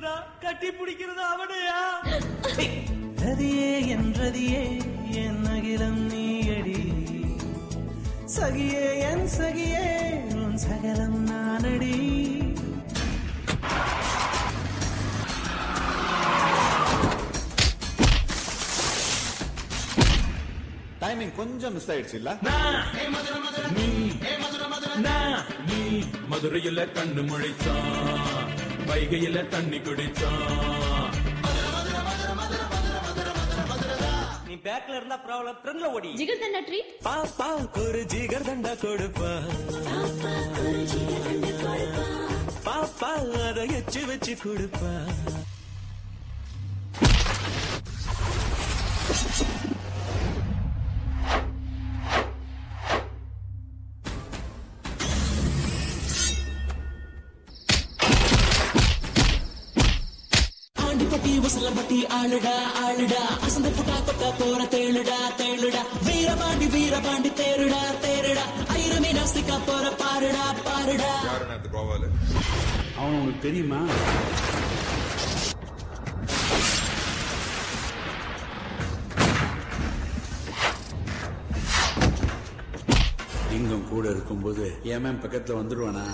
எல்லாம் கட்டி பிடிக்கிறது அவனையா? ரதியே என் ரதியே என் அகிலம் நீயடி, சகியே என் சகியே உன் சகலம் நானடி. டைமிங் கொஞ்சம் மிஸ் ஆயிடுச்சு இல்ல? நீ மதுரையில கண்ணு முழிச்சான், வைகையில தண்ணி குடிச்சான். நீ பேக்ல இருந்தா ப்ராப்ளம், ஃப்ரண்ட்ல ஓடி. ஜிகர் தண்டா ட்ரீட். பாப்பா ஒரு ஜிகர் தண்டா கொடுப்பா, பாப்பா அதை எச்சு வச்சு கொடுப்பா. பட்டி ஆளுடா ஆளுடா, அசந்த புட்டா கொட்ட போற தேளுடா தேளுடா, வீரபாண்டி வீரபாண்டி தேருடா தேருடா, ஐரமே நாஸ்திகா போற பாருடா பாருடா. அவன் உனக்கு தெரியுமா? லிங்கம் கூட இருக்கும்போது ஏன் பக்கத்துல வந்துருவானா?